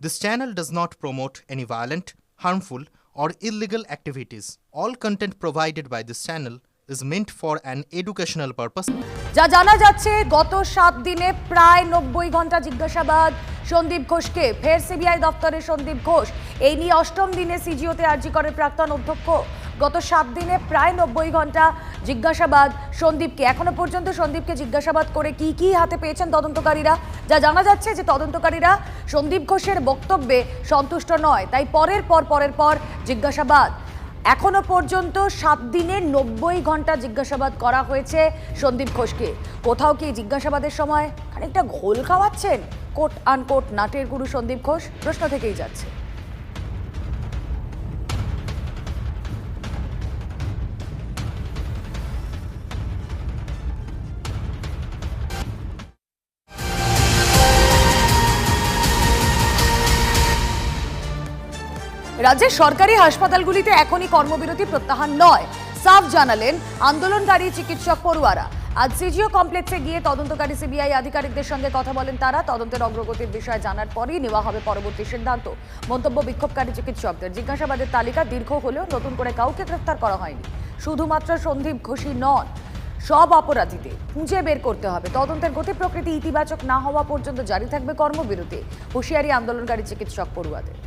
This channel does not promote any violent, harmful, or illegal activities. All content provided by this channel is meant for an educational purpose. যা জানা যাচ্ছে গত 7 দিনে প্রায় 90 ঘন্টা জিজ্ঞাসাবাদ সন্দীপ ঘোষকে। ফের সিবিআই দপ্তরে সন্দীপ ঘোষ। এই নিয়ে অষ্টম দিনে সিজিওতে আরজি করের প্রাক্তন অধ্যক্ষ। গত 7 দিনে প্রায় 90 ঘন্টা জিজ্ঞাসাবাদ সন্দীপকে। এখনো পর্যন্ত সন্দীপকে জিজ্ঞাসাবাদ করে কি হাতে পেয়েছেন তদন্তকারীরা। যা জানা যাচ্ছে যে তদন্তকারীরা সন্দীপ ঘোষের বক্তব্যে সন্তুষ্ট নয়, তাই পরের পর জিজ্ঞাসাবাদ। এখনো পর্যন্ত 7 দিনে 90 ঘন্টা জিজ্ঞাসাবাদ করা হয়েছে সন্দীপ ঘোষকে। কোথাও কি জিজ্ঞাসাবাদের সময় খানিকটা ঘোল খাওয়াচ্ছেন কোট আনকোট নাটের গুরু সন্দীপ ঘোষ? প্রশ্ন থেকেই যাচ্ছে। রাজ্যের সরকারি হাসপাতালগুলিতে এখনই কর্মবিরতি প্রত্যাহার নয়, সাফ জানালেন আন্দোলনকারী চিকিৎসক পড়ুয়ারা। আজ সিজিও কমপ্লেক্সে গিয়ে তদন্তকারী সিবিআই আধিকারিকদের সঙ্গে কথা বলেন তারা। তদন্তের অগ্রগতির বিষয়ে জানার পরই নেওয়া হবে পরবর্তী সিদ্ধান্ত। মন্তব্য বিক্ষোভকারী চিকিৎসকদের। জিজ্ঞাসাবাদের তালিকা দীর্ঘ হলেও নতুন করে কাউকে গ্রেফতার করা হয়নি। শুধুমাত্র সন্দীপ ঘোষই নন, সব অপরাধীদের খুঁজে বের করতে হবে। তদন্তের গতি প্রকৃতি ইতিবাচক না হওয়া পর্যন্ত জারি থাকবে কর্মবিরতি। হুঁশিয়ারি আন্দোলনকারী চিকিৎসক পড়ুয়াদের।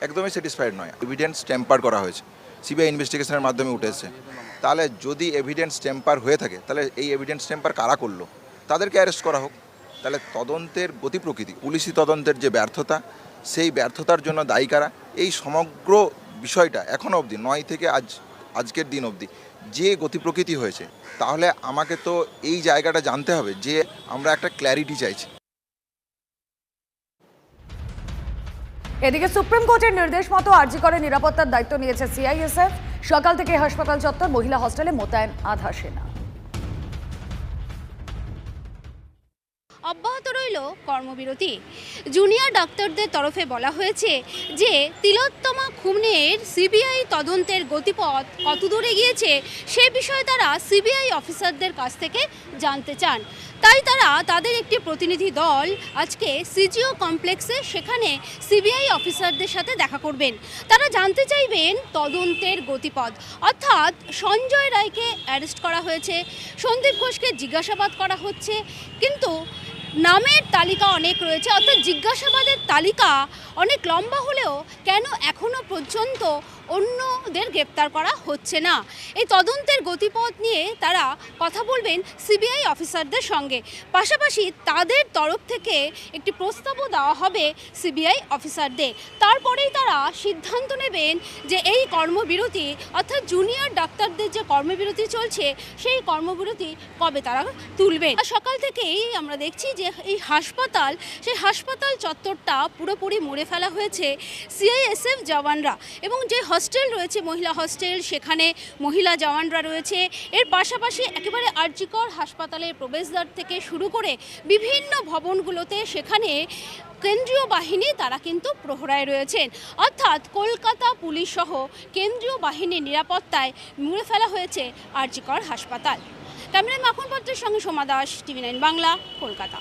একদমই স্যাটিসফাইড নয়। এভিডেন্স টেম্পার করা হয়েছে, সিবিআই ইনভেস্টিগেশনের মাধ্যমে উঠেছে। তাহলে যদি এভিডেন্স টেম্পার হয়ে থাকে, তাহলে এই এভিডেন্স টেম্পার কারা করলো, তাদেরকে অ্যারেস্ট করা হোক। তাহলে তদন্তের গতি প্রকৃতি, পুলিশি তদন্তের যে ব্যর্থতা, সেই ব্যর্থতার জন্য দায়ী কারা, এই সমগ্র বিষয়টা এখনও অবধি 9 থেকে আজকের দিন অবধি যে গতি প্রকৃতি হয়েছে, তাহলে আমাকে তো এই জায়গাটা জানতে হবে যে আমরা একটা ক্ল্যারিটি চাইছি। এদিকে সুপ্রিম কোর্টের নির্দেশ মতো আরজি করে নিরাপত্তার দায়িত্ব নিয়েছে সিআইএসএফ। সকাল থেকে হাসপাতাল চত্বর, মহিলা হস্টেলে মোতায়েন আধা সেনা। অব্যাহত রইল কর্মবিরতি। জুনিয়র ডাক্তারদের তরফে বলা হয়েছে যে তিলোত্তমা খুনের সিবিআই তদন্তের গতিপথ কতদূর এগিয়েছে সে বিষয়ে তারা সিবিআই অফিসারদের কাছ থেকে জানতে চান। তাই তারা তাদের একটি প্রতিনিধি দল আজকে সিজিও কমপ্লেক্সে সেখানে সিবিআই অফিসারদের সাথে দেখা করবেন। তারা জানতে চাইবেন তদন্তের গতিপথ, অর্থাৎ সঞ্জয় রায়কে অ্যারেস্ট করা হয়েছে, সন্দীপ ঘোষকে জিজ্ঞাসাবাদ করা হচ্ছে, কিন্তু নামের তালিকা অনেক রয়েছে, অর্থাৎ জিজ্ঞাসাবাদের তালিকা অনেক লম্বা হলেও কেন এখনও পর্যন্ত অন্যদের গ্রেপ্তার করা হচ্ছে না। এই তদন্তের গতিপথ নিয়ে তারা কথা বলবেন সিবিআই অফিসারদের সঙ্গে। পাশাপাশি তাদের তরফ থেকে একটি প্রস্তাবও দেওয়া হবে সিবিআই অফিসারদের। তারপরেই তারা সিদ্ধান্ত নেবেন যে এই কর্মবিরতি, অর্থাৎ জুনিয়র ডাক্তারদের যে কর্মবিরতি চলছে সেই কর্মবিরতি কবে তারা তুলবেন। সকাল থেকেই আমরা দেখছি যে এই সেই হাসপাতাল চত্বরটা পুরোপুরি মুড়ে ফেলা হয়েছে সিআইএসএফ জওয়ানরা, এবং যে হস্টেল রয়েছে মহিলা হস্টেল, সেখানে মহিলা জওয়ানরা রয়েছে। এর পাশাপাশি একেবারে আরজি কর হাসপাতালের প্রবেশদ্বার থেকে শুরু করে বিভিন্ন ভবনগুলোতে সেখানে কেন্দ্রীয় বাহিনী তারা কিন্তু প্রহরায় রয়েছেন, অর্থাৎ কলকাতা পুলিশ সহ কেন্দ্রীয় বাহিনীর নিরাপত্তায় মুড়ে ফেলা হয়েছে আরজি কর হাসপাতাল। ক্যামেরায় মাখন পাত্রের সঙ্গে সোমা দাস, টিভি9 বাংলা, কলকাতা।